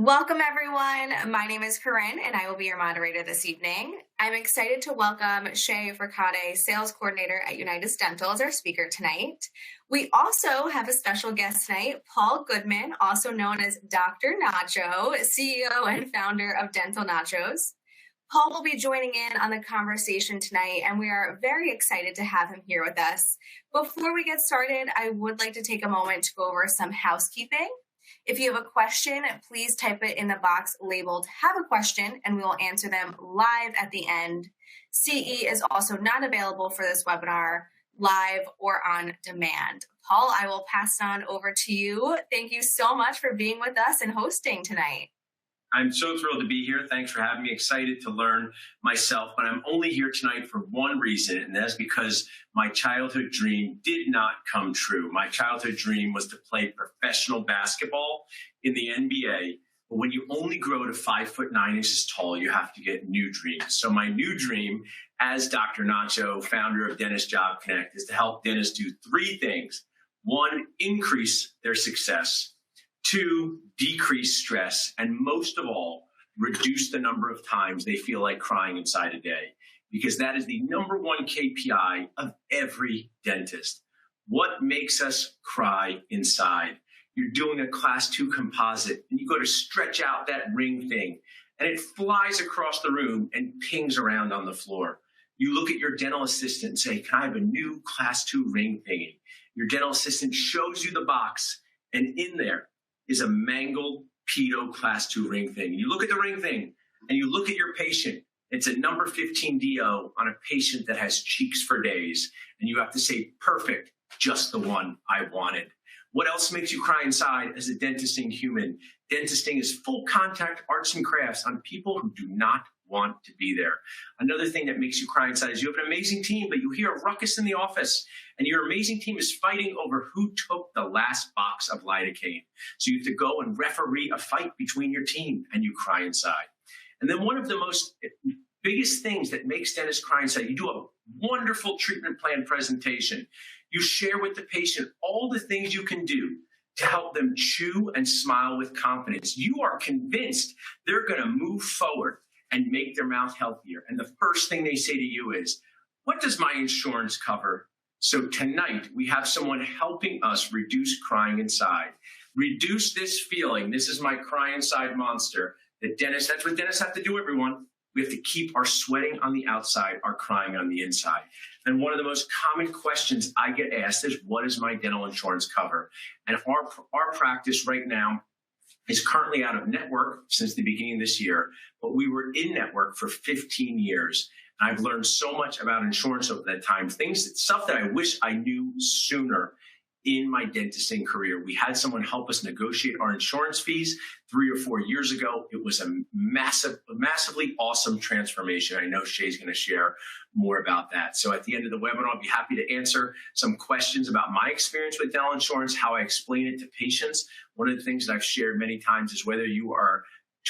Welcome, everyone. My name is Corinne, and I will be your moderator this evening. I'm excited to welcome Shea Forcade, Sales Coordinator at Unitas Dental, as our speaker tonight. We also have a special guest tonight, Paul Goodman, also known as Dr. Nacho, CEO and founder of Dental Nachos. Paul will be joining in on the conversation tonight, and we are very excited to have him here with us. Before we get started, I would like to take a moment to go over some housekeeping. If you have a question, please type it in the box labeled "Have a Question," and we will answer them live at the end. CE is also not available for this webinar, live or on demand. Paul, I will pass it on over to you. Thank you so much for being with us and hosting tonight. I'm so thrilled to be here. Thanks for having me. Excited to learn myself, but I'm only here tonight for one reason, and that's because my childhood dream did not come true. My childhood dream was to play professional basketball in the NBA, but when you only grow to 5'9" tall, you have to get new dreams. So my new dream as Dr. Nacho, founder of Dentist Job Connect, is to help dentists do three things. One, increase their success. Two, decrease stress, and most of all, reduce the number of times they feel like crying inside a day, because that is the number one KPI of every dentist. What makes us cry inside? You're doing a class 2 composite, and you go to stretch out that ring thing, and it flies across the room and pings around on the floor. You look at your dental assistant and say, "Can I have a new class 2 ring thingy?" Your dental assistant shows you the box, and in there is a mangled pedo class 2 ring thing. You look at the ring thing and you look at your patient. It's a number 15 DO on a patient that has cheeks for days. And you have to say, "Perfect, just the one I wanted." What else makes you cry inside as a dentisting human? Dentisting is full contact arts and crafts on people who do not want to be there. Another thing that makes you cry inside is you have an amazing team, but you hear a ruckus in the office, and your amazing team is fighting over who took the last box of lidocaine. So you have to go and referee a fight between your team, and you cry inside. And then one of the most biggest things that makes dentists cry inside, you do a wonderful treatment plan presentation. You share with the patient all the things you can do to help them chew and smile with confidence. You are convinced they're going to move forward and make their mouth healthier. And the first thing they say to you is, "What does my insurance cover?" So tonight, we have someone helping us reduce crying inside. Reduce this feeling, "This is my cry inside monster." That's what dentists have to do, everyone. We have to keep our sweating on the outside, our crying on the inside. And one of the most common questions I get asked is, "What does my dental insurance cover?" And our practice right now is currently out of network since the beginning of this year, but we were in network for 15 years. And I've learned so much about insurance over that time, stuff that I wish I knew sooner in my dentisting career. We had someone help us negotiate our insurance fees 3 or 4 years ago. It was a massively awesome transformation. I know Shea's going to share more about that. So at the end of the webinar, I'll be happy to answer some questions about my experience with dental insurance, how I explain it to patients. One of the things that I've shared many times is whether you are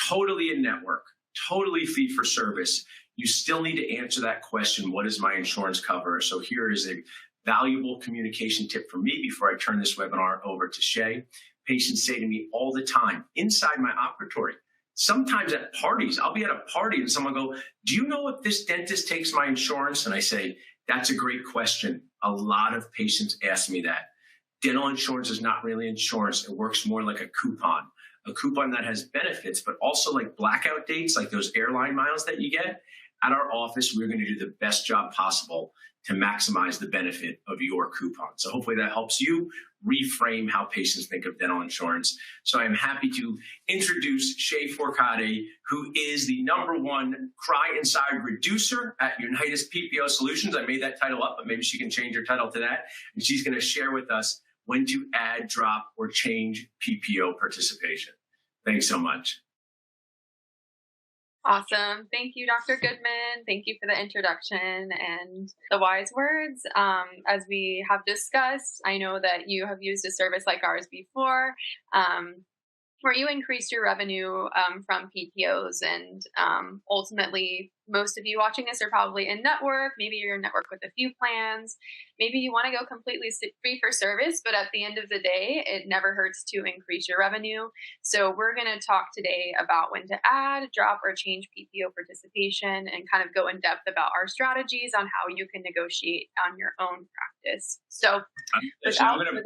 totally in network, totally fee for service, you still need to answer that question, "What does my insurance cover?" So here is a valuable communication tip from me before I turn this webinar over to Shea. Patients say to me all the time, inside my operatory, sometimes at parties, I'll be at a party and someone go, "Do you know if this dentist takes my insurance?" And I say, "That's a great question." A lot of patients ask me that. Dental insurance is not really insurance. It works more like a coupon that has benefits, but also like blackout dates, like those airline miles that you get. At our office, we're going to do the best job possible to maximize the benefit of your coupon. So hopefully that helps you reframe how patients think of dental insurance. So I'm happy to introduce Shea Forcade, who is the #1 cry inside reducer at Unitas PPO Solutions. I made that title up, but maybe she can change her title to that. And she's going to share with us when to add, drop, or change PPO participation. Thanks so much. Awesome. Thank you, Dr. Goodman. Thank you for the introduction and the wise words. As we have discussed, I know that you have used a service like ours before. where you increase your revenue from PPOs. And ultimately, most of you watching this are probably in network. Maybe you're in network with a few plans. Maybe you want to go completely free for service, but at the end of the day, it never hurts to increase your revenue. So we're going to talk today about when to add, drop, or change PPO participation, and kind of go in depth about our strategies on how you can negotiate on your own practice. So I'm going to take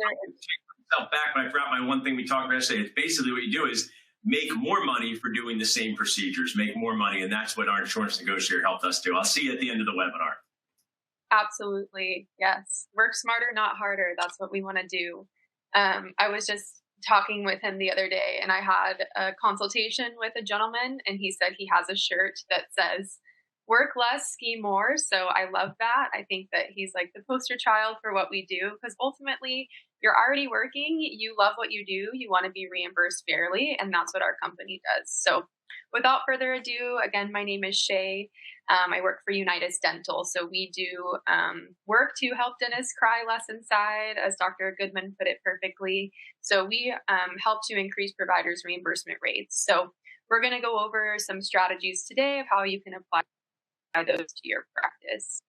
myself back, but I forgot my one thing we talked about yesterday. It's basically what you do is make more money for doing the same procedures, make more money. And that's what our insurance negotiator helped us do. I'll see you at the end of the webinar. Absolutely. Yes. Work smarter, not harder. That's what we want to do. I was just talking with him the other day, and I had a consultation with a gentleman, and he said he has a shirt that says, "Work less, ski more." So I love that. I think that he's like the poster child for what we do, because ultimately you're already working, you love what you do, you want to be reimbursed fairly, and that's what our company does. So without further ado, again, my name is Shea. I work for Unitas Dental. So we do work to help dentists cry less inside, as Dr. Goodman put it perfectly. So we help to increase providers' reimbursement rates. So we're going to go over some strategies today of how you can apply those to your practice.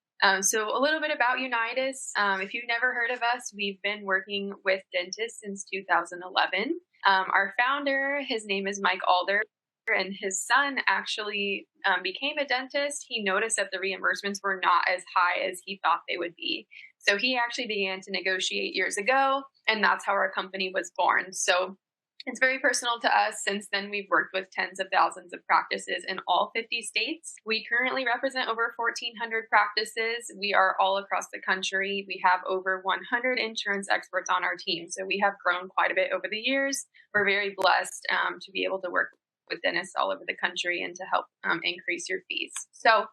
So a little bit about Unitas. If you've never heard of us, we've been working with dentists since 2011. Our founder, his name is Mike Alder, and his son actually became a dentist. He noticed that the reimbursements were not as high as he thought they would be. So he actually began to negotiate years ago, and that's how our company was born. So it's very personal to us. Since then, we've worked with tens of thousands of practices in all 50 states. We currently represent over 1,400 practices. We are all across the country. We have over 100 insurance experts on our team. So we have grown quite a bit over the years. We're very blessed to be able to work with dentists all over the country and to help increase your fees. So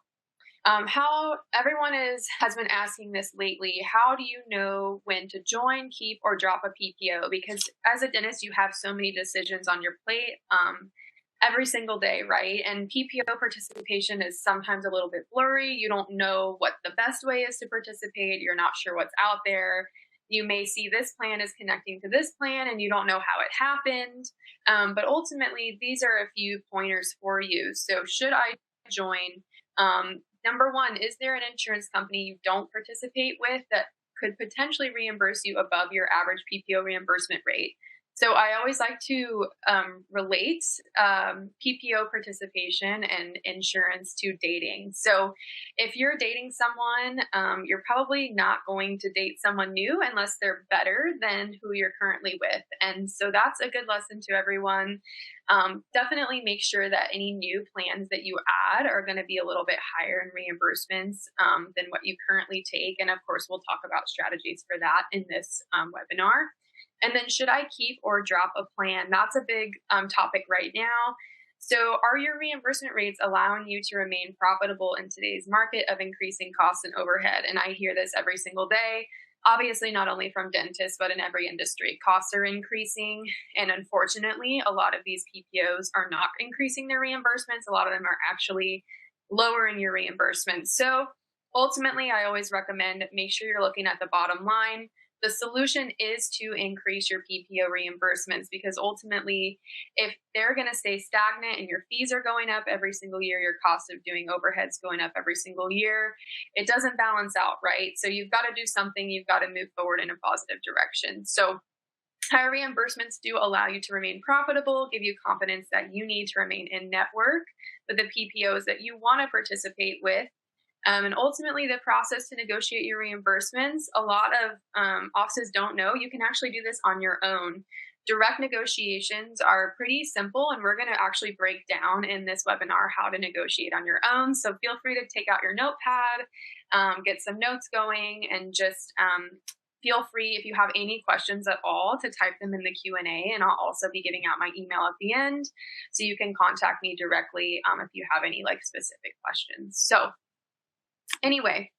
how everyone has been asking this lately, how do you know when to join, keep, or drop a PPO? Because as a dentist, you have so many decisions on your plate every single day, right? And PPO participation is sometimes a little bit blurry. You don't know what the best way is to participate. You're not sure what's out there. You may see this plan is connecting to this plan and you don't know how it happened. But ultimately, these are a few pointers for you. So should I join? Number one, is there an insurance company you don't participate with that could potentially reimburse you above your average PPO reimbursement rate? So I always like to relate PPO participation and insurance to dating. So if you're dating someone, you're probably not going to date someone new unless they're better than who you're currently with. And so that's a good lesson to everyone. Definitely make sure that any new plans that you add are going to be a little bit higher in reimbursements than what you currently take. And of course, we'll talk about strategies for that in this webinar. And then should I keep or drop a plan? That's a big topic right now. So are your reimbursement rates allowing you to remain profitable in today's market of increasing costs and overhead? And I hear this every single day. Obviously, not only from dentists, but in every industry. Costs are increasing. And unfortunately, a lot of these PPOs are not increasing their reimbursements. A lot of them are actually lowering your reimbursements. So ultimately, I always recommend make sure you're looking at the bottom line. The solution is to increase your PPO reimbursements, because ultimately, if they're going to stay stagnant and your fees are going up every single year, your cost of doing overhead's going up every single year, it doesn't balance out, right? So you've got to do something. You've got to move forward in a positive direction. So higher reimbursements do allow you to remain profitable, give you confidence that you need to remain in network with the PPOs that you want to participate with. And ultimately, the process to negotiate your reimbursements, a lot of offices don't know. You can actually do this on your own. Direct negotiations are pretty simple, and we're going to actually break down in this webinar how to negotiate on your own. So feel free to take out your notepad, get some notes going, and just feel free, if you have any questions at all, to type them in the Q&A, and I'll also be giving out my email at the end, so you can contact me directly if you have any specific questions. So anyway,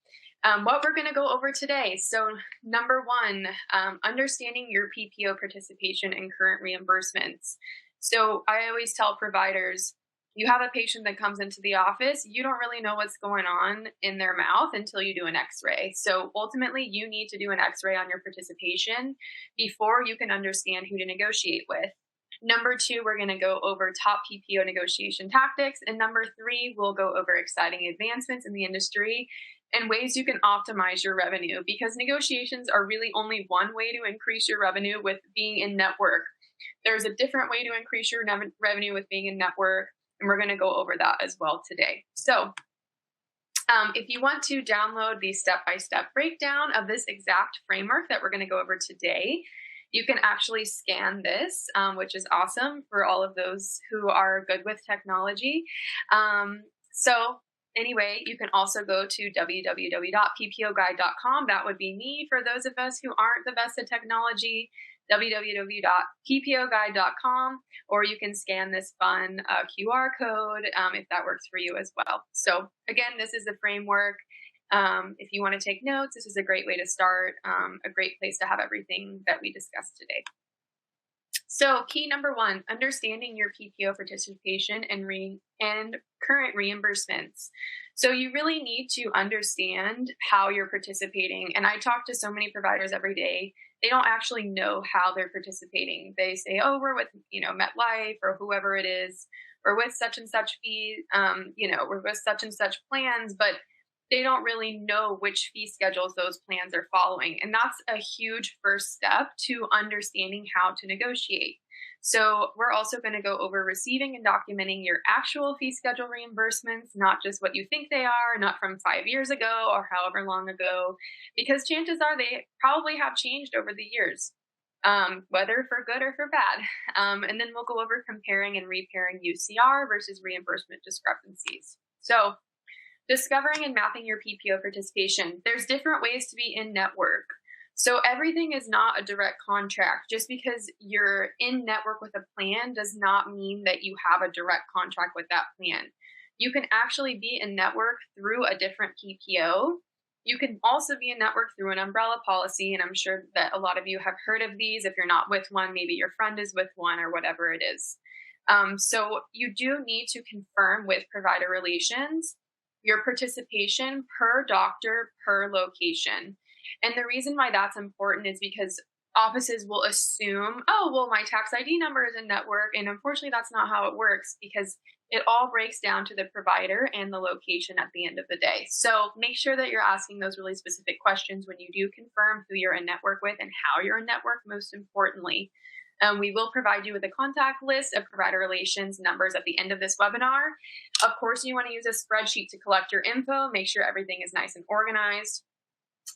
what we're going to go over today. So number one, understanding your PPO participation and current reimbursements. So I always tell providers, you have a patient that comes into the office, you don't really know what's going on in their mouth until you do an x-ray. So ultimately, you need to do an x-ray on your participation before you can understand who to negotiate with. Number 2, we're going to go over top PPO negotiation tactics. And number 3, we'll go over exciting advancements in the industry and ways you can optimize your revenue, because negotiations are really only one way to increase your revenue with being in network. There's a different way to increase your revenue with being in network, and we're going to go over that as well today. So if you want to download the step-by-step breakdown of this exact framework that we're going to go over today, you can actually scan this, which is awesome for all of those who are good with technology. So anyway, you can also go to www.ppguide.com. That would be me. For those of us who aren't the best at technology, www.ppguide.com, or you can scan this fun QR code if that works for you as well. So again, this is the framework. If you want to take notes, this is a great way to start, a great place to have everything that we discussed today. So key number 1, understanding your PPO participation and current reimbursements. So you really need to understand how you're participating. And I talk to so many providers every day. They don't actually know how they're participating. They say, oh, we're with, MetLife or whoever it is, or with such and such fee, we're with such and such plans, but they don't really know which fee schedules those plans are following. And that's a huge first step to understanding how to negotiate. So we're also going to go over receiving and documenting your actual fee schedule reimbursements, not just what you think they are, not from 5 years ago or however long ago, because chances are they probably have changed over the years, whether for good or for bad. And then we'll go over comparing and repairing UCR versus reimbursement discrepancies. So discovering and mapping your PPO participation. There's different ways to be in network. So everything is not a direct contract. Just because you're in network with a plan does not mean that you have a direct contract with that plan. You can actually be in network through a different PPO. You can also be in network through an umbrella policy, and I'm sure that a lot of you have heard of these. If you're not with one, maybe your friend is with one or whatever it is. So you do need to confirm with provider relations your participation per doctor, per location. And the reason why that's important is because offices will assume, oh, well, my tax ID number is in network. And unfortunately, that's not how it works, because it all breaks down to the provider and the location at the end of the day. So make sure that you're asking those really specific questions when you do confirm who you're in network with and how you're in network, most importantly. We will provide you with a contact list of provider relations numbers at the end of this webinar. Of course, you want to use a spreadsheet to collect your info, make sure everything is nice and organized,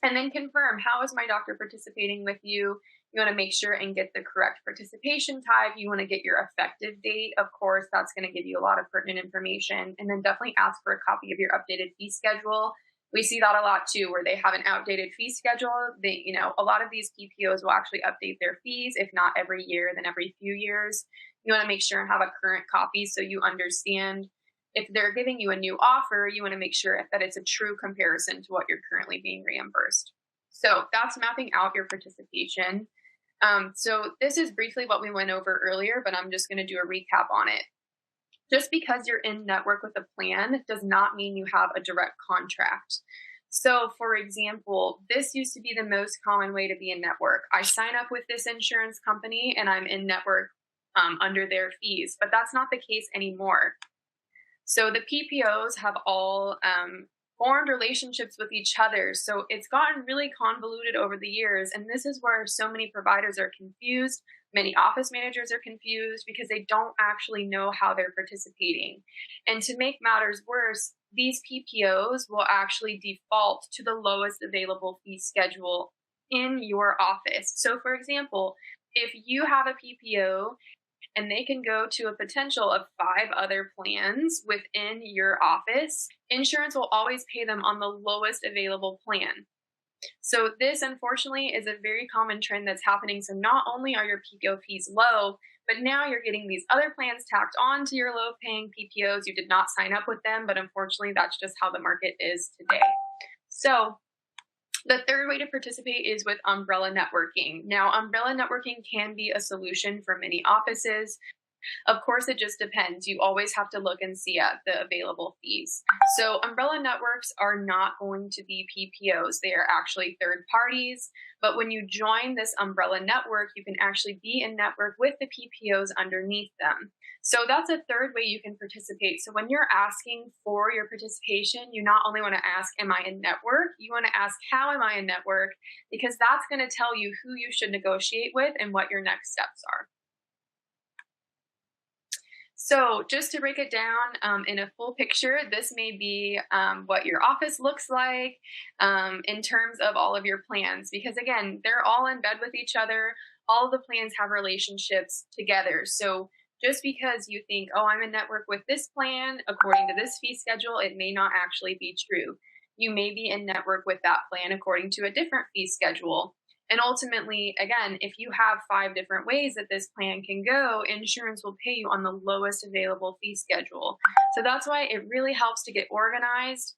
and then confirm, how is my doctor participating with you? You want to make sure and get the correct participation type. You want to get your effective date. Of course, that's going to give you a lot of pertinent information. And then definitely ask for a copy of your updated fee schedule. We see that a lot too, where they have an outdated fee schedule. A lot of these PPOs will actually update their fees, if not every year, then every few years. You want to make sure and have a current copy so you understand if they're giving you a new offer, you want to make sure that it's a true comparison to what you're currently being reimbursed. So that's mapping out your participation. So this is briefly what we went over earlier, but I'm just going to do a recap on it. Just because you're in network with a plan does not mean you have a direct contract. So for example, this used to be the most common way to be in network. I sign up with this insurance company and I'm in network under their fees, but that's not the case anymore. So the PPOs have all formed relationships with each other. So it's gotten really convoluted over the years. And this is where so many providers are confused. Many office managers are confused because they don't actually know how they're participating. And to make matters worse, these PPOs will actually default to the lowest available fee schedule in your office. So for example, if you have a PPO and they can go to a potential of 5 other plans within your office, insurance will always pay them on the lowest available plan. So this, unfortunately, is a very common trend that's happening. So not only are your PPO fees low, but now you're getting these other plans tacked on to your low-paying PPOs. You did not sign up with them, but unfortunately, that's just how the market is today. So the third way to participate is with umbrella networking. Now, umbrella networking can be a solution for many offices. Of course, it just depends. You always have to look and see at the available fees. So umbrella networks are not going to be PPOs. They are actually third parties. But when you join this umbrella network, you can actually be in network with the PPOs underneath them. So that's a third way you can participate. So when you're asking for your participation, you not only want to ask, am I in network? You want to ask, how am I in network? Because that's going to tell you who you should negotiate with and what your next steps are. So just to break it down in a full picture, this may be what your office looks like in terms of all of your plans, because again, they're all in bed with each other. All of the plans have relationships together. So just because you think, oh, I'm in network with this plan according to this fee schedule, it may not actually be true. You may be in network with that plan according to a different fee schedule. And ultimately, again, if you have 5 different ways that this plan can go, insurance will pay you on the lowest available fee schedule. So that's why it really helps to get organized.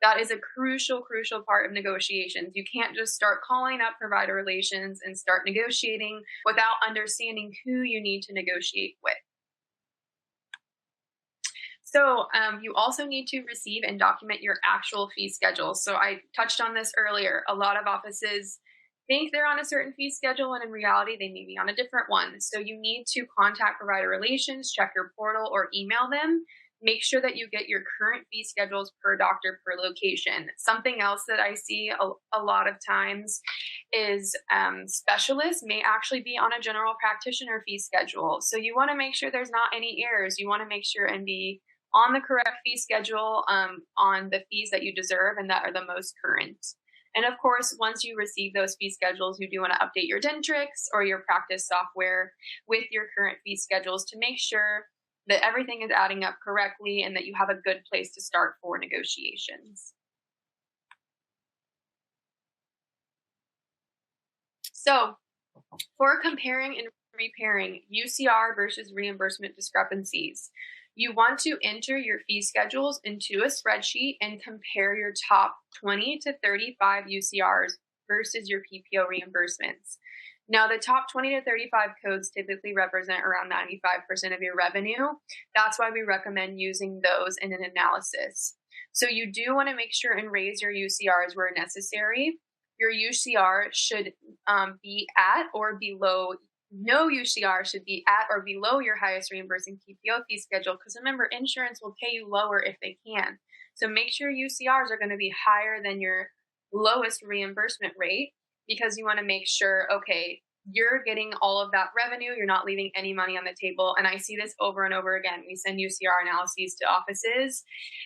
That is a crucial part of negotiations. You can't just start calling up provider relations and start negotiating without understanding who you need to negotiate with. So you also need to receive and document your actual fee schedule. So I touched on this earlier. A lot of offices think they're on a certain fee schedule, and in reality, they may be on a different one. So you need to contact provider relations, check your portal, or email them. Make sure that you get your current fee schedules per doctor per location. Something else that I see a lot of times is specialists may actually be on a general practitioner fee schedule. So you want to make sure there's not any errors. You want to make sure and be on the correct fee schedule on the fees that you deserve and that are the most current. And of course, once you receive those fee schedules, you do want to update your Dentrix or your practice software with your current fee schedules to make sure that everything is adding up correctly and that you have a good place to start for negotiations. So for comparing and repairing UCR versus reimbursement discrepancies, you want to enter your fee schedules into a spreadsheet and compare your top 20 to 35 UCRs versus your PPO reimbursements. Now, the top 20 to 35 codes typically represent around 95% of your revenue. That's why we recommend using those in an analysis. So you do want to make sure and raise your UCRs where necessary. Your UCR should be at or below. No UCR should be at or below your highest reimbursing PPO fee schedule, because remember, insurance will pay you lower if they can. So make sure UCRs are going to be higher than your lowest reimbursement rate, because you want to make sure, okay, you're getting all of that revenue, you're not leaving any money on the table. And I see this over and over again. We send UCR analyses to offices,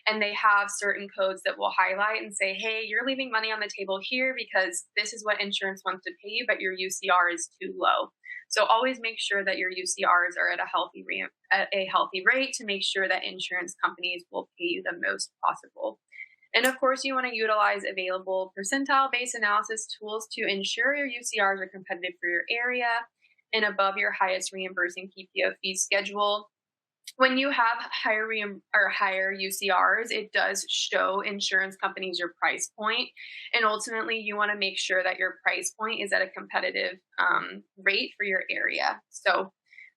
and they have certain codes that will highlight and say, hey, you're leaving money on the table here because this is what insurance wants to pay you, but your UCR is too low. So always make sure that your UCRs are at a healthy rate to make sure that insurance companies will pay you the most possible. And of course, you want to utilize available percentile-based analysis tools to ensure your UCRs are competitive for your area and above your highest reimbursing PPO fee schedule. When you have higher UCRs, it does show insurance companies your price point. And ultimately, you want to make sure that your price point is at a competitive rate for your area. So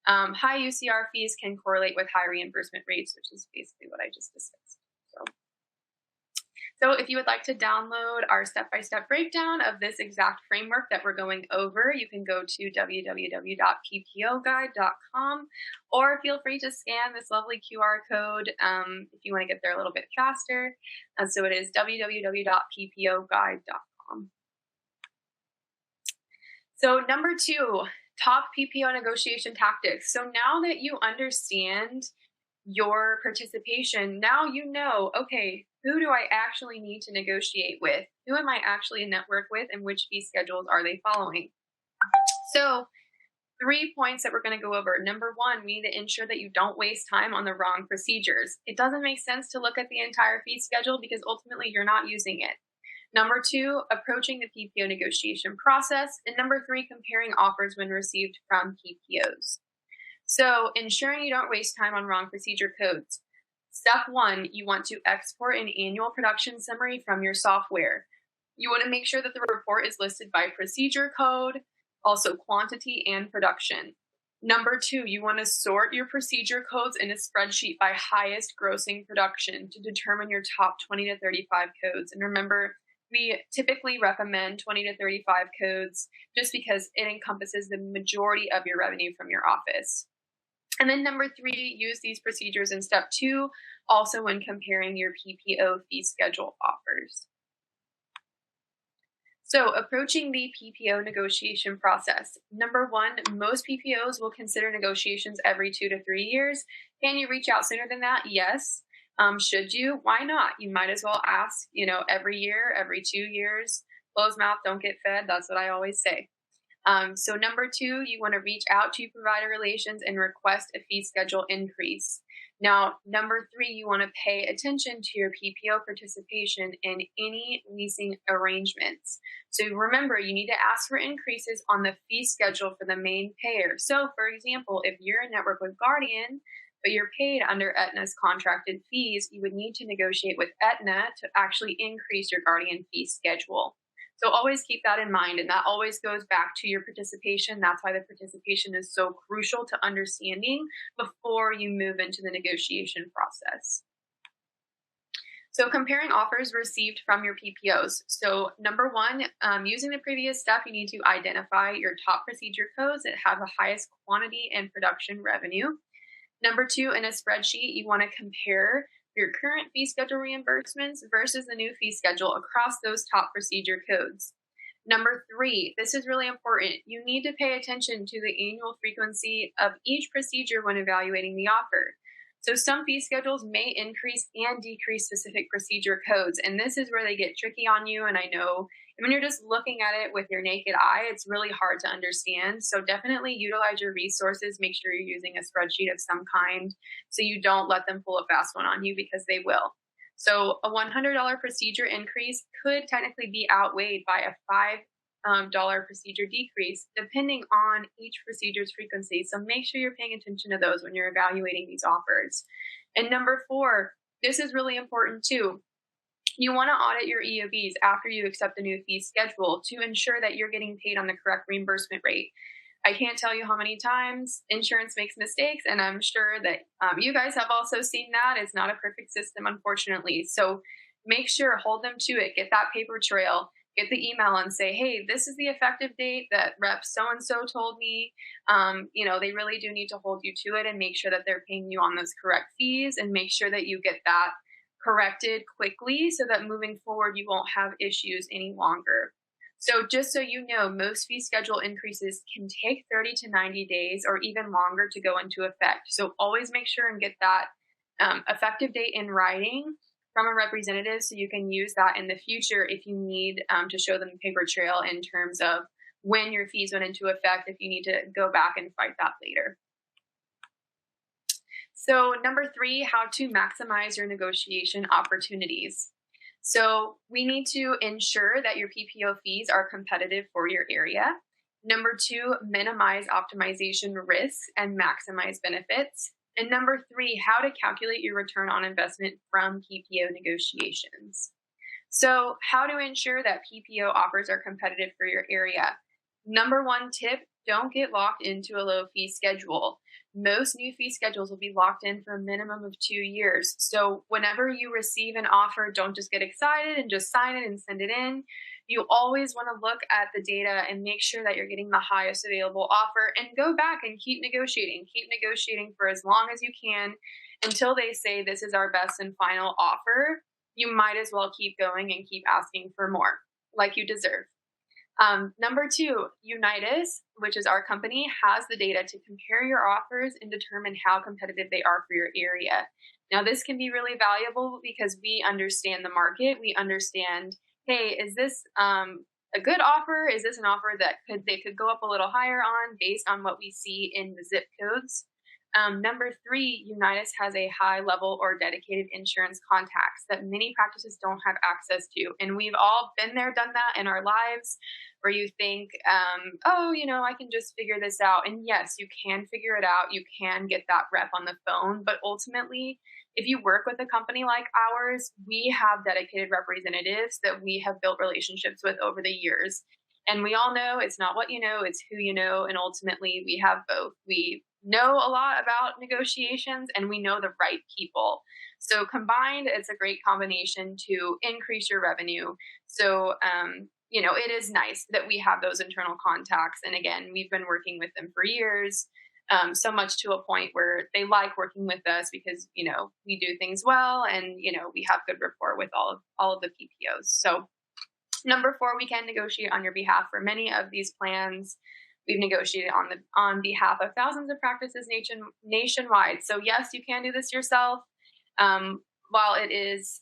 high UCR fees can correlate with high reimbursement rates, which is basically what I just discussed. So if you would like to download our step-by-step breakdown of this exact framework that we're going over, you can go to www.ppoguide.com, or feel free to scan this lovely QR code if you want to get there a little bit faster. So it is www.ppoguide.com. So number 2, top PPO negotiation tactics. So now that you understand your participation, now you know, okay, who do I actually need to negotiate with? Who am I actually in network with, and which fee schedules are they following? So 3 points that we're going to go over. Number 1, we need to ensure that you don't waste time on the wrong procedures. It doesn't make sense to look at the entire fee schedule because ultimately you're not using it. Number 2, approaching the PPO negotiation process. And number 3, comparing offers when received from PPOs. So ensuring you don't waste time on wrong procedure codes. Step 1, you want to export an annual production summary from your software. You want to make sure that the report is listed by procedure code, also quantity and production. Number 2, you want to sort your procedure codes in a spreadsheet by highest grossing production to determine your top 20 to 35 codes. And remember, we typically recommend 20 to 35 codes just because it encompasses the majority of your revenue from your office. And then number 3, use these procedures in step 2, also when comparing your PPO fee schedule offers. So approaching the PPO negotiation process. Number 1, most PPOs will consider negotiations every 2 to 3 years. Can you reach out sooner than that? Yes. Should you? Why not? You might as well ask, every year, every 2 years. Closed mouth, don't get fed. That's what I always say. So number 2, you want to reach out to provider relations and request a fee schedule increase. Now, number 3, you want to pay attention to your PPO participation in any leasing arrangements. So remember, you need to ask for increases on the fee schedule for the main payer. So for example, if you're a network with Guardian, but you're paid under Aetna's contracted fees, you would need to negotiate with Aetna to actually increase your Guardian fee schedule. So always keep that in mind, and that always goes back to your participation. That's why the participation is so crucial to understanding before you move into the negotiation process. So comparing offers received from your PPOs. So number 1, using the previous step, you need to identify your top procedure codes that have the highest quantity and production revenue. Number 2, in a spreadsheet, you want to compare your current fee schedule reimbursements versus the new fee schedule across those top procedure codes. Number 3, this is really important. You need to pay attention to the annual frequency of each procedure when evaluating the offer. So some fee schedules may increase and decrease specific procedure codes, and this is where they get tricky on you. And I know when you're just looking at it with your naked eye, it's really hard to understand. So definitely utilize your resources. Make sure you're using a spreadsheet of some kind so you don't let them pull a fast one on you, because they will. So a $100 procedure increase could technically be outweighed by a $5 procedure decrease, depending on each procedure's frequency. So make sure you're paying attention to those when you're evaluating these offers. And number 4, this is really important too. You want to audit your EOBs after you accept a new fee schedule to ensure that you're getting paid on the correct reimbursement rate. I can't tell you how many times insurance makes mistakes, and I'm sure that you guys have also seen that. It's not a perfect system, unfortunately. So make sure, hold them to it, get that paper trail, get the email and say, hey, this is the effective date that rep so-and-so told me. They really do need to hold you to it and make sure that they're paying you on those correct fees, and make sure that you get that corrected quickly so that moving forward, you won't have issues any longer. So just so you know, most fee schedule increases can take 30 to 90 days or even longer to go into effect. So always make sure and get that effective date in writing from a representative so you can use that in the future if you need to show them the paper trail in terms of when your fees went into effect, if you need to go back and fight that later. So number 3, how to maximize your negotiation opportunities. So we need to ensure that your PPO fees are competitive for your area. Number 2, minimize optimization risks and maximize benefits. And number 3, how to calculate your return on investment from PPO negotiations. So how to ensure that PPO offers are competitive for your area. Number 1 tip, don't get locked into a low fee schedule. Most new fee schedules will be locked in for a minimum of 2 years. So whenever you receive an offer, don't just get excited and just sign it and send it in. You always want to look at the data and make sure that you're getting the highest available offer, and go back and keep negotiating. Keep negotiating for as long as you can until they say this is our best and final offer. You might as well keep going and keep asking for more, like you deserve. Number 2, Unitas, which is our company, has the data to compare your offers and determine how competitive they are for your area. Now, this can be really valuable because we understand the market. We understand, hey, is this a good offer? Is this an offer that they could go up a little higher on based on what we see in the zip codes? Number 3, Unitas has a high level or dedicated insurance contacts that many practices don't have access to. And we've all been there, done that in our lives, where you think, I can just figure this out. And yes, you can figure it out. You can get that rep on the phone. But ultimately, if you work with a company like ours, we have dedicated representatives that we have built relationships with over the years. And we all know it's not what you know, it's who you know. And ultimately, we have both. We know a lot about negotiations and we know the right people. So combined, it's a great combination to increase your revenue. So, it is nice that we have those internal contacts. And again, we've been working with them for years. So much to a point where they like working with us because, we do things well and, we have good rapport with all of the PPOs. So number 4, we can negotiate on your behalf for many of these plans. We've negotiated on behalf of thousands of practices nationwide. So yes, you can do this yourself. While it is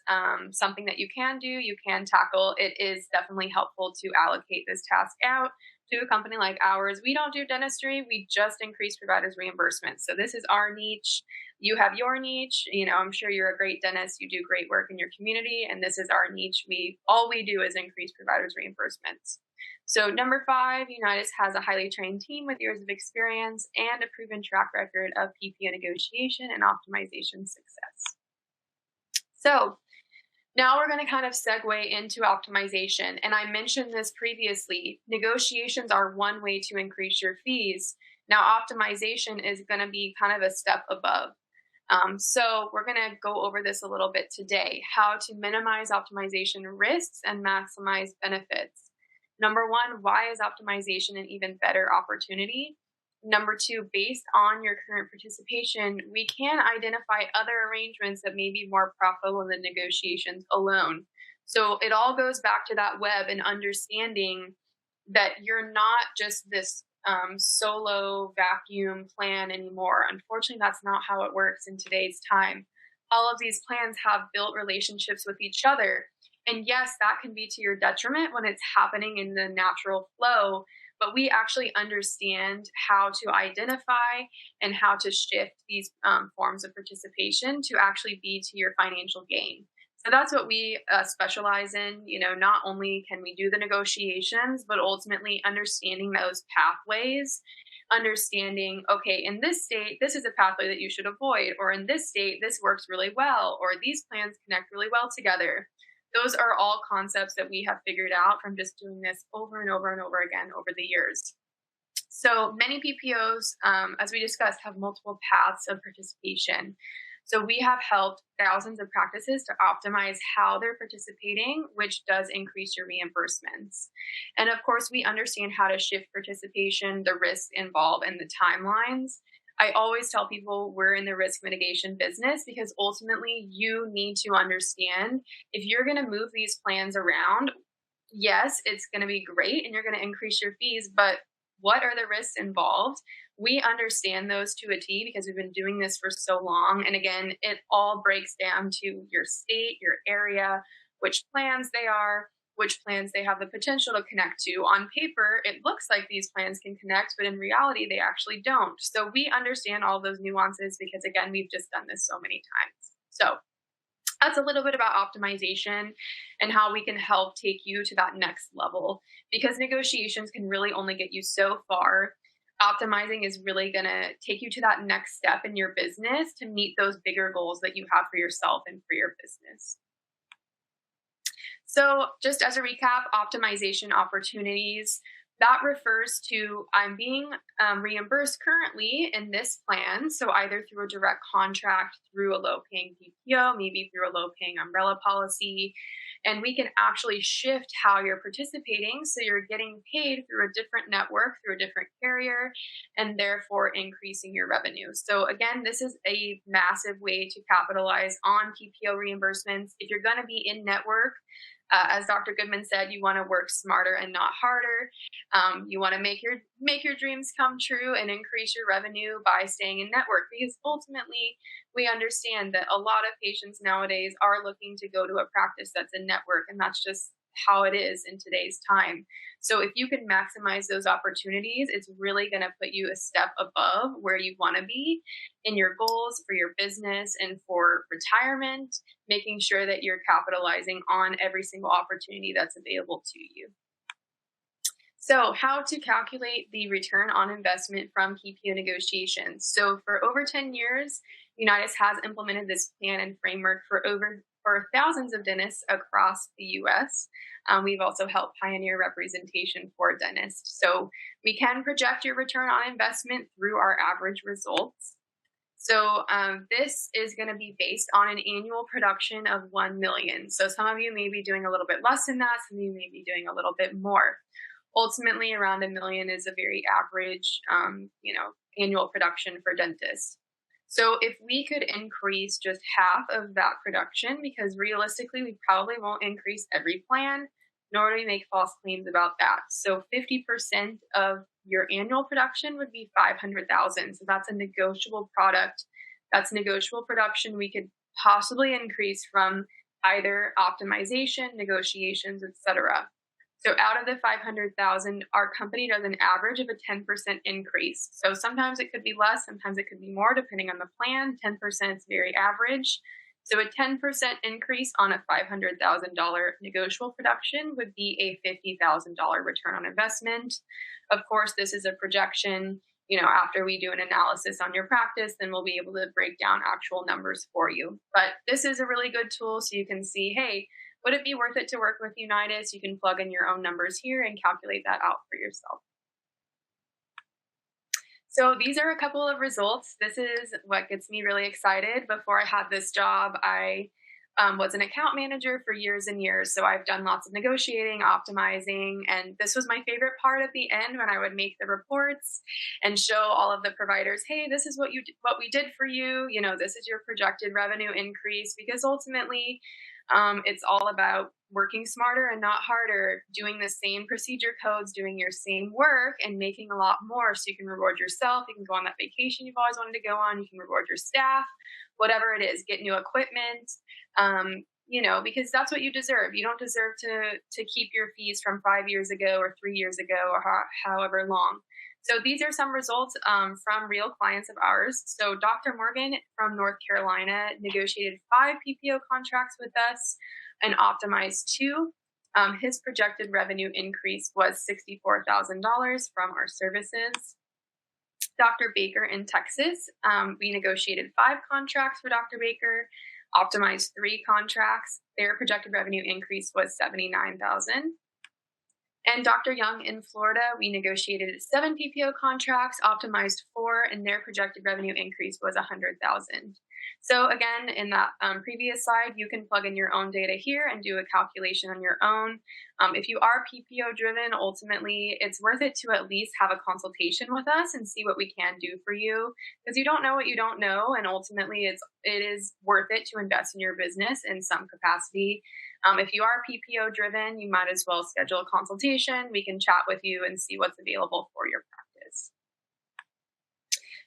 something that you can do, you can tackle, it is definitely helpful to allocate this task out to a company like ours. We don't do dentistry. We just increase providers' reimbursement. So this is our niche. You have your niche. I'm sure you're a great dentist. You do great work in your community. And this is our niche. All we do is increase providers' reimbursements. So number 5, Unitas has a highly trained team with years of experience and a proven track record of PPO negotiation and optimization success. So now we're going to kind of segue into optimization. And I mentioned this previously. Negotiations are one way to increase your fees. Now, optimization is going to be kind of a step above. So we're going to go over this a little bit today, how to minimize optimization risks and maximize benefits. Number 1, why is optimization an even better opportunity? Number 2, based on your current participation, we can identify other arrangements that may be more profitable than negotiations alone. So it all goes back to that web and understanding that you're not just this solo vacuum plan anymore. Unfortunately, that's not how it works in today's time. All of these plans have built relationships with each other. And yes, that can be to your detriment when it's happening in the natural flow, but we actually understand how to identify and how to shift these forms of participation to actually be to your financial gain. So that's what we specialize in. Not only can we do the negotiations, but ultimately understanding those pathways, understanding, okay, in this state, this is a pathway that you should avoid, or in this state, this works really well, or these plans connect really well together. Those are all concepts that we have figured out from just doing this over and over and over again over the years. So many PPOs, as we discussed, have multiple paths of participation. So we have helped thousands of practices to optimize how they're participating, which does increase your reimbursements. And of course, we understand how to shift participation, the risks involved, and the timelines. I always tell people we're in the risk mitigation business because ultimately you need to understand if you're going to move these plans around, yes, it's going to be great and you're going to increase your fees, but what are the risks involved? We understand those to a T because we've been doing this for so long. And again, it all breaks down to your state, your area, which plans they are, which plans they have the potential to connect to. On paper, it looks like these plans can connect, but in reality, they actually don't. So we understand all those nuances because, again, we've just done this so many times. So that's a little bit about optimization and how we can help take you to that next level, because negotiations can really only get you so far. Optimizing is really going to take you to that next step in your business to meet those bigger goals that you have for yourself and for your business. So just as a recap, optimization opportunities, that refers to I'm being reimbursed currently in this plan. So either through a direct contract, through a low-paying PPO, maybe through a low-paying umbrella policy. And we can actually shift how you're participating. So you're getting paid through a different network, through a different carrier, and therefore increasing your revenue. So again, this is a massive way to capitalize on PPO reimbursements. If you're going to be in network, as Dr. Goodman said, you want to work smarter and not harder. You want to make your dreams come true and increase your revenue by staying in network, because ultimately we understand that a lot of patients nowadays are looking to go to a practice that's in network, and that's just how it is in today's time. So if you can maximize those opportunities, it's really going to put you a step above where you want to be in your goals for your business and for retirement, making sure that you're capitalizing on every single opportunity that's available to you. So how to calculate the return on investment from PPO negotiations. So for over 10 years, Unitas has implemented this plan and framework for for thousands of dentists across the U.S. We've also helped pioneer representation for dentists. So we can project your return on investment through our average results. So this is going to be based on an annual production of 1 million. So some of you may be doing a little bit less than that. Some of you may be doing a little bit more. Ultimately, around 1 million is a very average, annual production for dentists. So if we could increase just half of that production, because realistically, we probably won't increase every plan, nor do we make false claims about that. So 50% of your annual production would be 500,000. So that's a negotiable product. That's negotiable production we could possibly increase from either optimization, negotiations, etc. So out of the 500,000, our company does an average of a 10% increase. So sometimes it could be less, sometimes it could be more, depending on the plan. 10% is very average. So a 10% increase on a $500,000 negotiable production would be a $50,000 return on investment. Of course, this is a projection. After we do an analysis on your practice, then we'll be able to break down actual numbers for you. But this is a really good tool so you can see, hey, would it be worth it to work with Unitas? You can plug in your own numbers here and calculate that out for yourself. So these are a couple of results. This is what gets me really excited. Before I had this job, I was an account manager for years and years. So I've done lots of negotiating, optimizing, and this was my favorite part at the end when I would make the reports and show all of the providers, hey, this is what we did for you. This is your projected revenue increase, because ultimately it's all about working smarter and not harder, doing the same procedure codes, doing your same work, and making a lot more so you can reward yourself. You can go on that vacation you've always wanted to go on. You can reward your staff, whatever it is, get new equipment, because that's what you deserve. You don't deserve to keep your fees from 5 years ago or 3 years ago or however long. So these are some results from real clients of ours. So Dr. Morgan from North Carolina negotiated 5 PPO contracts with us and optimized 2. His projected revenue increase was $64,000 from our services. Dr. Baker in Texas, we negotiated 5 contracts for Dr. Baker, optimized 3 contracts. Their projected revenue increase was $79,000. And Dr. Young in Florida, we negotiated 7 PPO contracts, optimized 4, and their projected revenue increase was $100,000. So again, in that previous slide, you can plug in your own data here and do a calculation on your own. If you are PPO driven, ultimately, it's worth it to at least have a consultation with us and see what we can do for you, because you don't know what you don't know, and ultimately, it is worth it to invest in your business in some capacity. If you are PPO driven, you might as well schedule a consultation. We can chat with you and see what's available for your practice.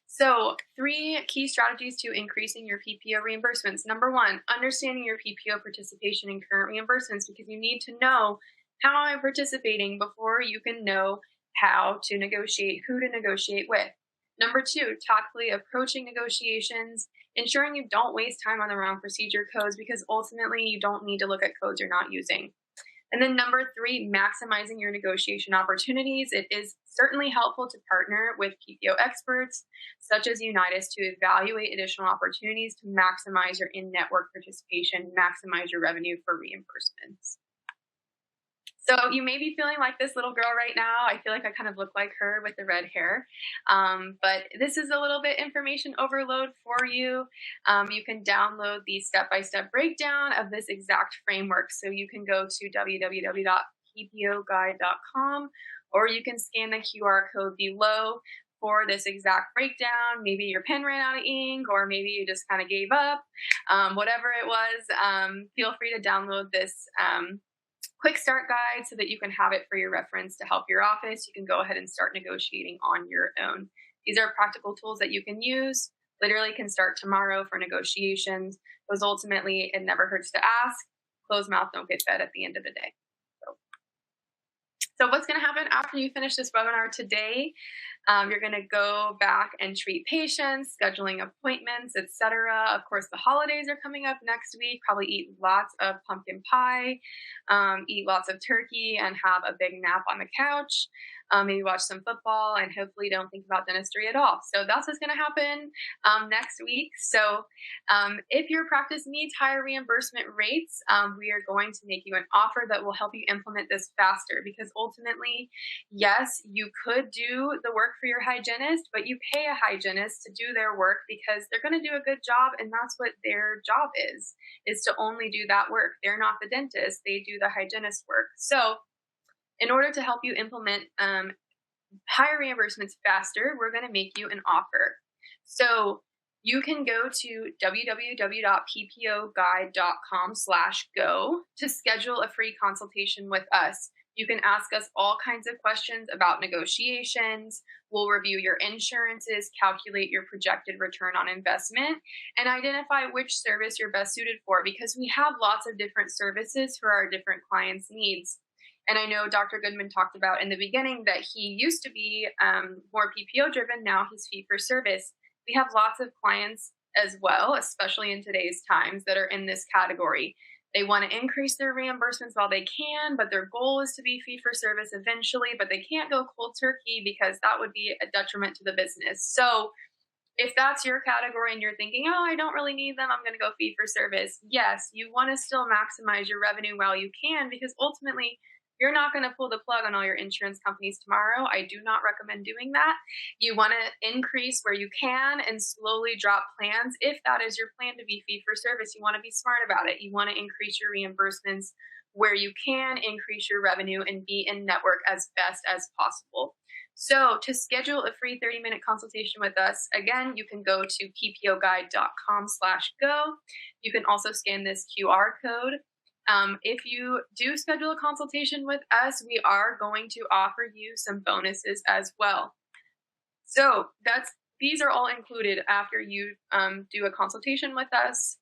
So 3 key strategies to increasing your PPO reimbursements. Number 1, understanding your PPO participation in current reimbursements, because you need to know how I'm participating before you can know how to negotiate, who to negotiate with. Number 2, tactfully approaching negotiations, ensuring you don't waste time on the wrong procedure codes, because ultimately you don't need to look at codes you're not using. And then number 3, maximizing your negotiation opportunities. It is certainly helpful to partner with PPO experts such as Unitas to evaluate additional opportunities to maximize your in-network participation, maximize your revenue for reimbursements. So you may be feeling like this little girl right now. I feel like I kind of look like her with the red hair. But this is a little bit information overload for you. You can download the step-by-step breakdown of this exact framework. So you can go to www.ppoguide.com, or you can scan the QR code below for this exact breakdown. Maybe your pen ran out of ink, or maybe you just kind of gave up. Whatever it was, feel free to download this quick start guide so that you can have it for your reference to help your office. You can go ahead and start negotiating on your own. These are practical tools that you can use, literally can start tomorrow for negotiations, because ultimately it never hurts to ask. Closed mouth don't get fed at the end of the day. So what's going to happen after you finish this webinar today? You're going to go back and treat patients, scheduling appointments, etc. Of course, the holidays are coming up next week. Probably eat lots of pumpkin pie, eat lots of turkey, and have a big nap on the couch. Maybe watch some football, and hopefully don't think about dentistry at all. So that's what's going to happen next week. So if your practice needs higher reimbursement rates, we are going to make you an offer that will help you implement this faster, because ultimately, yes, you could do the work for your hygienist, but you pay a hygienist to do their work because they're going to do a good job, and that's what their job is to only do that work. They're not the dentist, they do the hygienist work. So in order to help you implement higher reimbursements faster, we're going to make you an offer. So you can go to www.ppoguide.com/go to schedule a free consultation with us. You can ask us all kinds of questions about negotiations. We'll review your insurances, calculate your projected return on investment, and identify which service you're best suited for, because we have lots of different services for our different clients' needs. And I know Dr. Goodman talked about in the beginning that he used to be more PPO driven. Now he's fee for service. We have lots of clients as well, especially in today's times, that are in this category. They want to increase their reimbursements while they can, but their goal is to be fee for service eventually, but they can't go cold turkey because that would be a detriment to the business. So if that's your category and you're thinking, oh, I don't really need them, I'm going to go fee for service. Yes, you want to still maximize your revenue while you can, because ultimately you're not going to pull the plug on all your insurance companies tomorrow. I do not recommend doing that. You want to increase where you can and slowly drop plans. If that is your plan to be fee for service, you want to be smart about it. You want to increase your reimbursements where you can, increase your revenue, and be in network as best as possible. So to schedule a free 30-minute consultation with us, again, you can go to ppoguide.com/go. You can also scan this QR code. If you do schedule a consultation with us, we are going to offer you some bonuses as well. So these are all included after you do a consultation with us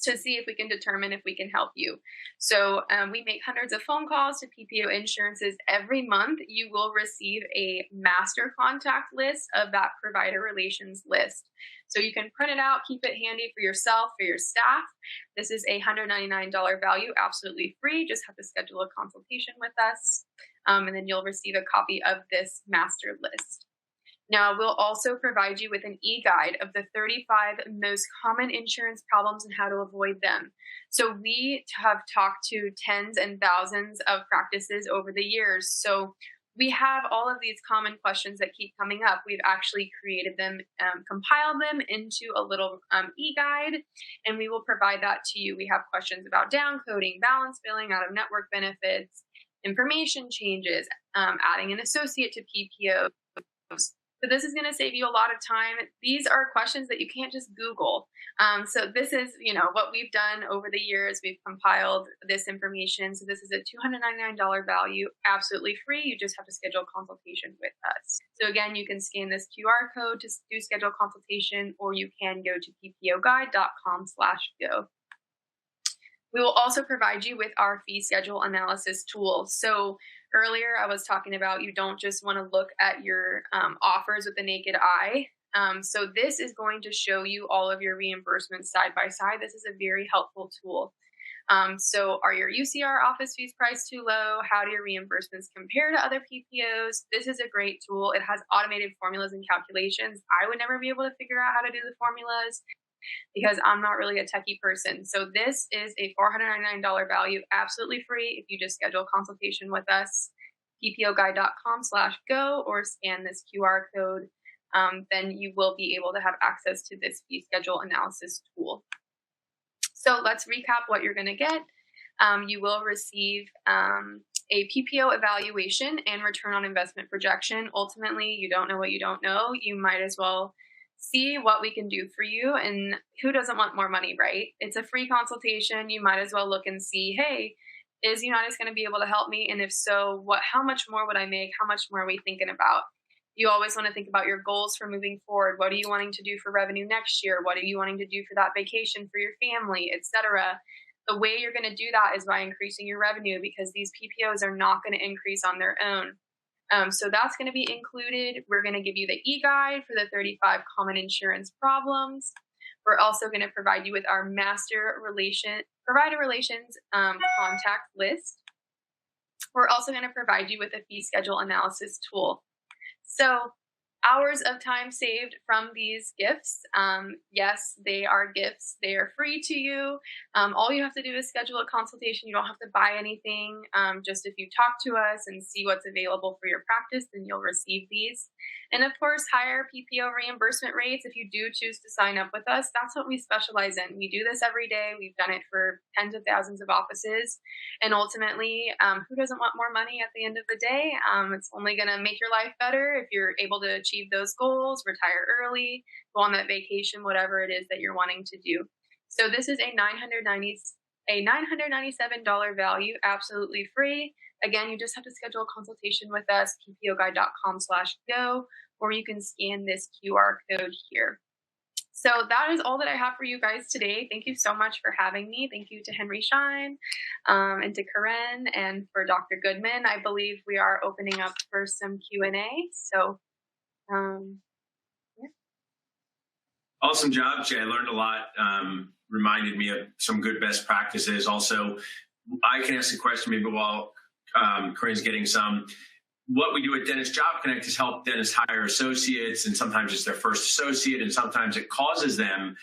to see if we can determine if we can help you. So we make hundreds of phone calls to PPO insurances every month. You will receive a master contact list of that provider relations list. So you can print it out, keep it handy for yourself, for your staff. This is a $199 value, absolutely free. Just have to schedule a consultation with us, and then you'll receive a copy of this master list. Now, we'll also provide you with an e-guide of the 35 most common insurance problems and how to avoid them. So we have talked to tens and thousands of practices over the years. So we have all of these common questions that keep coming up. We've actually created them, compiled them into a little e-guide, and we will provide that to you. We have questions about downcoding, balance billing, out-of-network benefits, information changes, adding an associate to PPOs. So this is going to save you a lot of time. These are questions that you can't just Google. So this is, what we've done over the years. We've compiled this information. So this is a $299 value, absolutely free. You just have to schedule a consultation with us. So again, you can scan this QR code to do schedule consultation, or you can go to ppoguide.com/go. We will also provide you with our fee schedule analysis tool. So earlier I was talking about you don't just want to look at your offers with the naked eye. So this is going to show you all of your reimbursements side by side. This is a very helpful tool. So are your UCR office fees priced too low? How do your reimbursements compare to other PPOs? This is a great tool. It has automated formulas and calculations. I would never be able to figure out how to do the formulas because I'm not really a techie person. So this is a $499 value, absolutely free if you just schedule a consultation with us, ppoguide.com/go, or scan this QR code. Then you will be able to have access to this fee schedule analysis tool. So let's recap what you're going to get. You will receive a PPO evaluation and return on investment projection. Ultimately, you don't know what you don't know. You might as well see what we can do for you. And who doesn't want more money, right? It's a free consultation. You might as well look and see, hey, is Unitas going to be able to help me? And if so, how much more would I make? How much more are we thinking about? You always want to think about your goals for moving forward. What are you wanting to do for revenue next year? What are you wanting to do for that vacation for your family, etc.? The way you're going to do that is by increasing your revenue, because these PPOs are not going to increase on their own. So that's going to be included. We're going to give you the e-guide for the 35 common insurance problems. We're also going to provide you with our provider relations contact list. We're also going to provide you with a fee schedule analysis tool. So hours of time saved from these gifts. Yes, they are gifts. They are free to you. All you have to do is schedule a consultation. You don't have to buy anything. Just if you talk to us and see what's available for your practice, then you'll receive these. And of course, higher PPO reimbursement rates if you do choose to sign up with us. That's what we specialize in. We do this every day. We've done it for tens of thousands of offices. And ultimately, who doesn't want more money at the end of the day? It's only going to make your life better if you're able to achieve those goals, retire early, go on that vacation, whatever it is that you're wanting to do. So this is a $997 value, absolutely free. Again, you just have to schedule a consultation with us, ppoguide.com/go, or you can scan this QR code here. So that is all that I have for you guys today. Thank you so much for having me. Thank you to Henry Schein and to Corinne and for Dr. Goodman. I believe we are opening up for some Q&A. So, yeah. Awesome job, Jay. I learned a lot. Reminded me of some good best practices. Also, I can ask a question maybe while Corinne's getting some. What we do at Dentist Job Connect is help dentists hire associates, and sometimes it's their first associate, and sometimes it causes them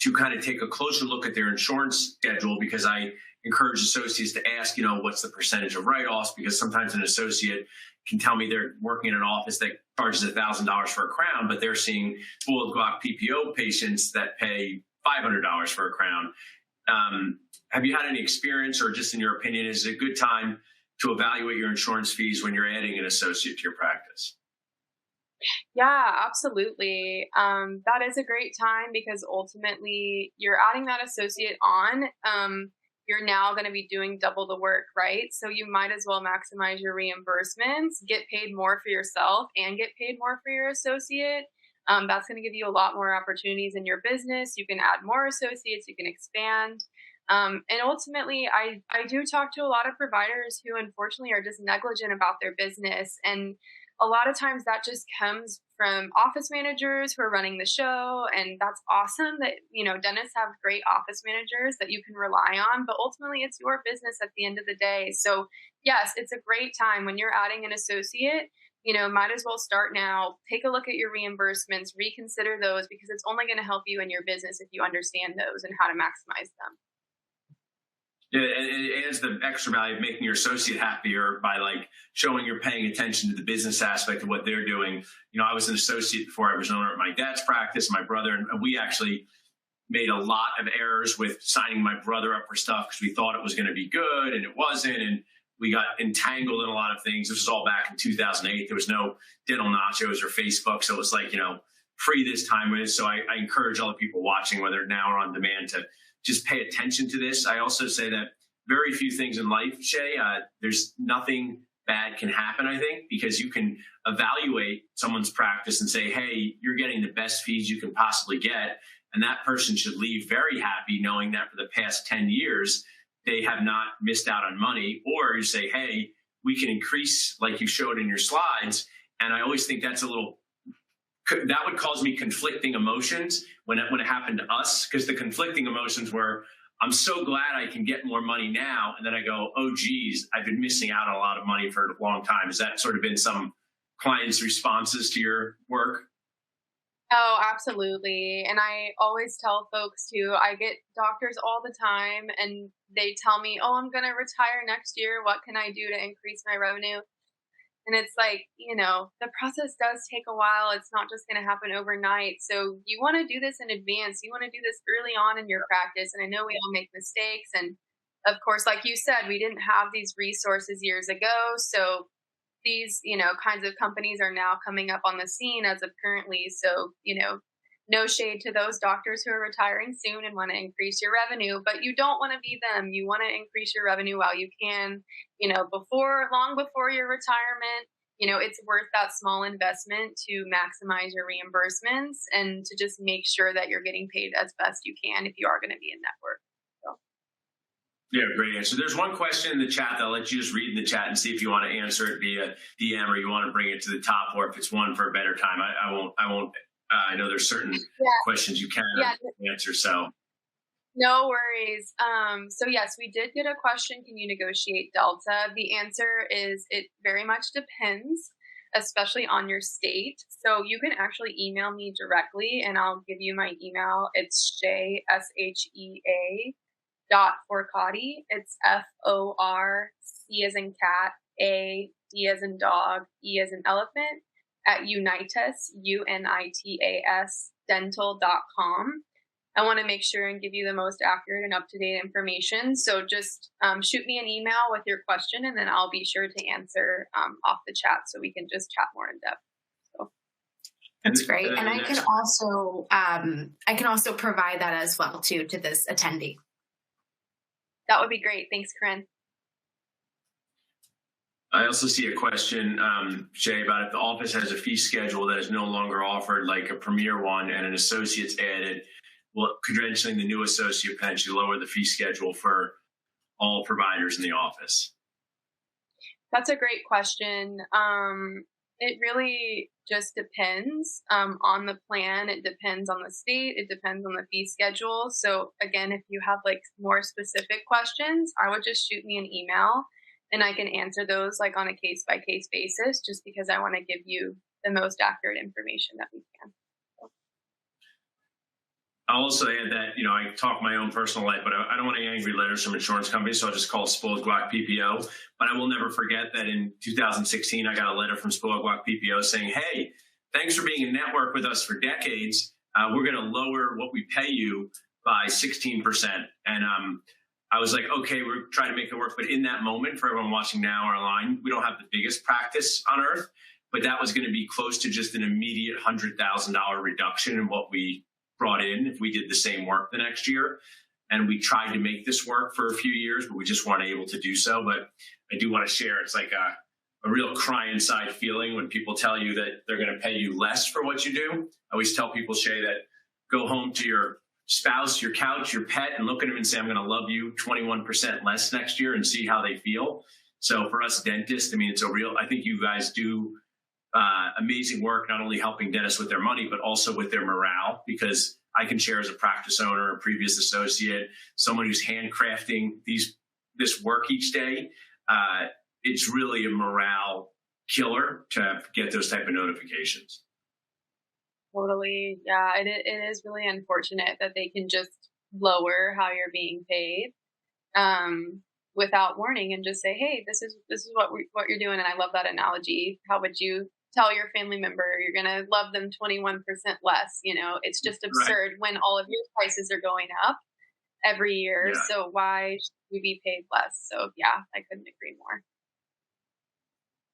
to kind of take a closer look at their insurance schedule, because I encourage associates to ask, what's the percentage of write-offs, because sometimes an associate can tell me they're working in an office that charges $1,000 for a crown, but they're seeing full Glock PPO patients that pay $500 for a crown. Have you had any experience, or just in your opinion, is it a good time to evaluate your insurance fees when you're adding an associate to your practice? Yeah, absolutely. That is a great time, because ultimately you're adding that associate on. You're now going to be doing double the work, right? So you might as well maximize your reimbursements, get paid more for yourself and get paid more for your associate. That's going to give you a lot more opportunities in your business. You can add more associates, you can expand. And ultimately, I do talk to a lot of providers who unfortunately are just negligent about their business. And a lot of times that just comes from office managers who are running the show. And that's awesome that, dentists have great office managers that you can rely on, but ultimately it's your business at the end of the day. So yes, it's a great time when you're adding an associate, might as well start now. Take a look at your reimbursements, reconsider those, because it's only going to help you in your business if you understand those and how to maximize them. Yeah, and it adds the extra value of making your associate happier by showing you're paying attention to the business aspect of what they're doing. I was an associate before I was an owner at my dad's practice, my brother, and we actually made a lot of errors with signing my brother up for stuff because we thought it was going to be good and it wasn't. And we got entangled in a lot of things. This was all back in 2008. There was no dental nachos or Facebook. So it was free this time. So I encourage all the people watching, whether now or on demand, to just pay attention to this. I also say that very few things in life, Shea, there's nothing bad can happen, I think, because you can evaluate someone's practice and say, hey, you're getting the best fees you can possibly get. And that person should leave very happy knowing that for the past 10 years, they have not missed out on money. Or you say, hey, we can increase like you showed in your slides. And I always think that would cause me conflicting emotions when it happened to us, because the conflicting emotions were, I'm so glad I can get more money now. And then I go, oh, geez, I've been missing out on a lot of money for a long time. Has that sort of been some clients' responses to your work? Oh, absolutely. And I always tell folks too, I get doctors all the time and they tell me, oh, I'm going to retire next year. What can I do to increase my revenue? And it's the process does take a while. It's not just going to happen overnight. So you want to do this in advance. You want to do this early on in your practice. And I know we all make mistakes. And of course, like you said, we didn't have these resources years ago. So these, kinds of companies are now coming up on the scene as of currently. So, no shade to those doctors who are retiring soon and want to increase your revenue, but you don't want to be them. You want to increase your revenue while you can, long before your retirement. It's worth that small investment to maximize your reimbursements and to just make sure that you're getting paid as best you can if you are going to be in network. Yeah, great answer. There's one question in the chat that I'll let you just read in the chat and see if you want to answer it via DM or you want to bring it to the top, or if it's one for a better time. I won't. I know there's certain questions you can answer. So no worries. So yes, we did get a question. Can you negotiate Delta? The answer is it very much depends, especially on your state. So you can actually email me directly and I'll give you my email. It's Shea, SHEA .Forcade. It's FORC as in cat, A, D as in dog, E as in elephant at Unitas, UNITAS dental.com. I want to make sure and give you the most accurate and up-to-date information. So just shoot me an email with your question and then I'll be sure to answer off the chat so we can just chat more in depth. So. That's great. And I can also provide that as well too to this attendee. That would be great. Thanks, Corinne. I also see a question, Shay, about if the office has a fee schedule that is no longer offered, like a premier one, and an associate's added, will credentialing the new associate potentially lower the fee schedule for all providers in the office? That's a great question. It really just depends on the plan. It depends on the state. It depends on the fee schedule. So again, if you have like more specific questions, I would just shoot me an email and I can answer those like on a case by case basis, just because I want to give you the most accurate information that we can. I'll also add that, I talk my own personal life, but I don't want any angry letters from insurance companies, so I'll just call Spoiled Guac PPO. But I will never forget that in 2016, I got a letter from Spoiled Guac PPO saying, hey, thanks for being in network with us for decades. We're going to lower what we pay you by 16%. And I was like, okay, we're trying to make it work. But in that moment, for everyone watching now or online, we don't have the biggest practice on earth, but that was going to be close to just an immediate $100,000 reduction in what we brought in if we did the same work the next year. And we tried to make this work for a few years, but we just weren't able to do so. But I do want to share, it's like a real cry inside feeling when people tell you that they're going to pay you less for what you do. I always tell people, Shay, that go home to your spouse, your couch, your pet, and look at them and say, I'm going to love you 21% less next year, and see how they feel. So for us dentists, it's I think you guys do amazing work, not only helping dentists with their money, but also with their morale, because I can share as a practice owner, a previous associate, someone who's handcrafting this work each day. It's really a morale killer to get those type of notifications. Totally. Yeah, it is really unfortunate that they can just lower how you're being paid without warning and just say, hey, this is what you're doing. And I love that analogy. How would you tell your family member you're going to love them 21% less? It's just absurd, right, when all of your prices are going up every year. Yeah. So why should we be paid less? So yeah, I couldn't agree more.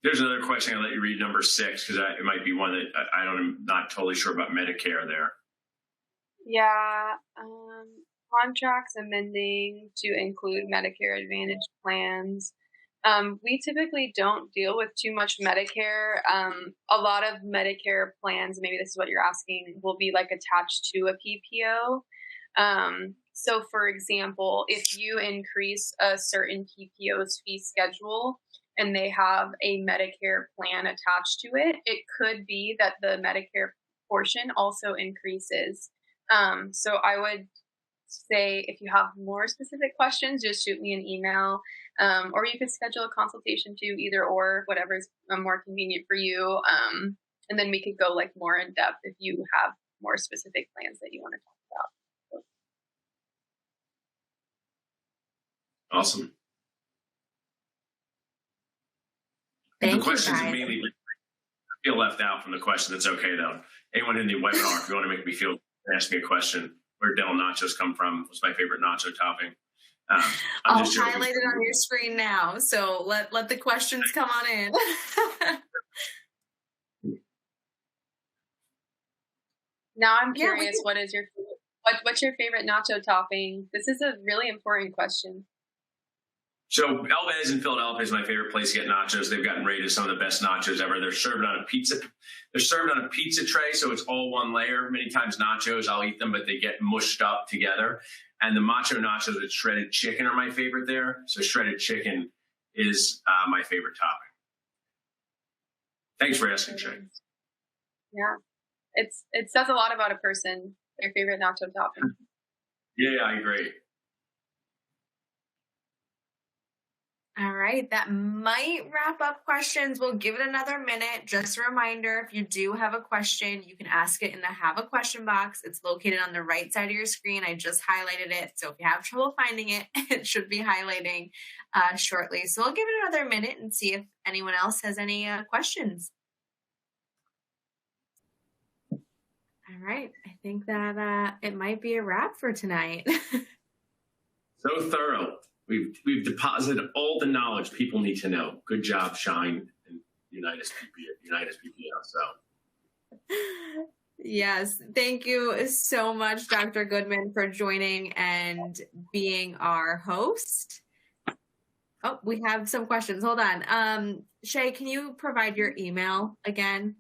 There's another question. I'll let you read number 6, because it might be one that I'm not totally sure about Medicare there. Yeah. Contracts amending to include Medicare Advantage plans. We typically don't deal with too much Medicare. A lot of Medicare plans, maybe this is what you're asking, will be like attached to a PPO. So for example, if you increase a certain PPO's fee schedule and they have a Medicare plan attached to it, it could be that the Medicare portion also increases. So I would say if you have more specific questions, just shoot me an email, or you could schedule a consultation too, either or, whatever is more convenient for you. And then we could go like more in depth if you have more specific plans that you want to talk about. Awesome. Thank the questions you, mainly feel left out from the question. That's okay though. Anyone in the webinar, if you want to make me feel, ask me a question. Where dental nachos come from was my favorite nacho topping. I'll highlight it on your screen now. So let the questions come on in. Now I'm curious, what's your favorite nacho topping? This is a really important question. So Alves in Philadelphia is my favorite place to get nachos. They've gotten rated some of the best nachos ever. They're served on a pizza. They're served on a pizza tray, so it's all one layer. Many times nachos, I'll eat them, but they get mushed up together. And the macho nachos with shredded chicken are my favorite there. So shredded chicken is my favorite topping. Thanks for asking, Shay. Yeah, it says a lot about a person, their favorite nacho topping. Yeah, I agree. All right, that might wrap up questions. We'll give it another minute. Just a reminder, if you do have a question, you can ask it in the Have a Question box. It's located on the right side of your screen. I just highlighted it. So if you have trouble finding it, it should be highlighting shortly. So I'll give it another minute and see if anyone else has any questions. All right, I think that it might be a wrap for tonight. So thorough. We've deposited all the knowledge people need to know. Good job, Schein and Unitas PPO. So. Yes, thank you so much, Dr. Goodman, for joining and being our host. Oh, we have some questions. Hold on. Shea, can you provide your email again?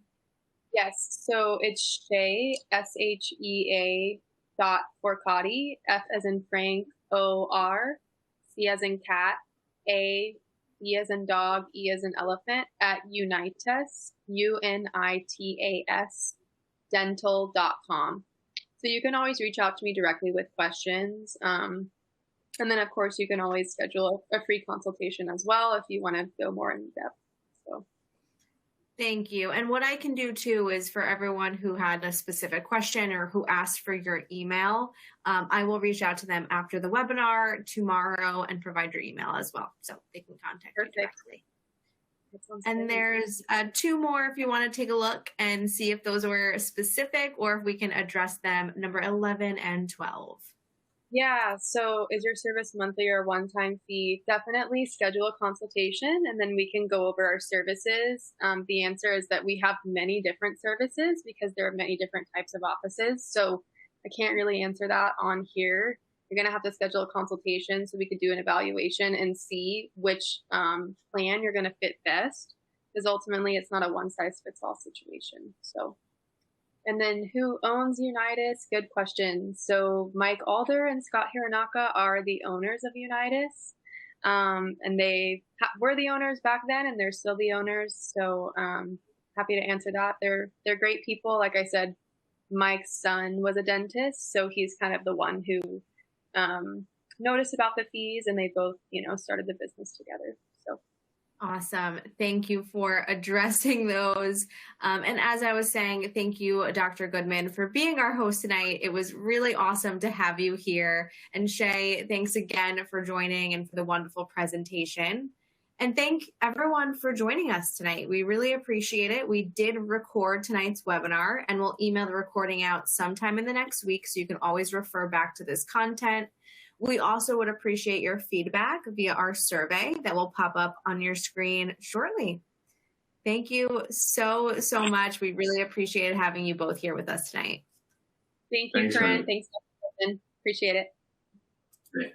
Yes, so it's Shea, SHEA .Forcade, F as in Frank, O-R, C as in cat, A, E as in dog, E as in elephant, at Unitas, UNITAS, dental.com. So you can always reach out to me directly with questions. And then, of course, you can always schedule a free consultation as well if you want to go more in depth. So. Thank you. And what I can do too is for everyone who had a specific question or who asked for your email, I will reach out to them after the webinar tomorrow and provide your email as well. So they can contact you directly. And there's two more if you want to take a look and see if those were specific or if we can address them, number 11 and 12. Yeah, so is your service monthly or one-time fee? Definitely schedule a consultation and then we can go over our services. The answer is that we have many different services because there are many different types of offices. So I can't really answer that on here. You're going to have to schedule a consultation so we could do an evaluation and see which plan you're going to fit best, because ultimately it's not a one-size-fits-all situation. So. And then who owns Unitas? Good question. So Mike Alder and Scott Hironaka are the owners of Unitas. And they were the owners back then, and they're still the owners. So happy to answer that. They're great people. Like I said, Mike's son was a dentist, so he's kind of the one who noticed about the fees, and they both, started the business together. So. Awesome. Thank you for addressing those. And as I was saying, thank you, Dr. Goodman, for being our host tonight. It was really awesome to have you here. And Shea, thanks again for joining and for the wonderful presentation. And thank everyone for joining us tonight. We really appreciate it. We did record tonight's webinar, and we'll email the recording out sometime in the next week, so you can always refer back to this content. We also would appreciate your feedback via our survey that will pop up on your screen shortly. Thank you so much. We really appreciated having you both here with us tonight. Thank you, Corinne. Thanks, Justin. Appreciate it. Great.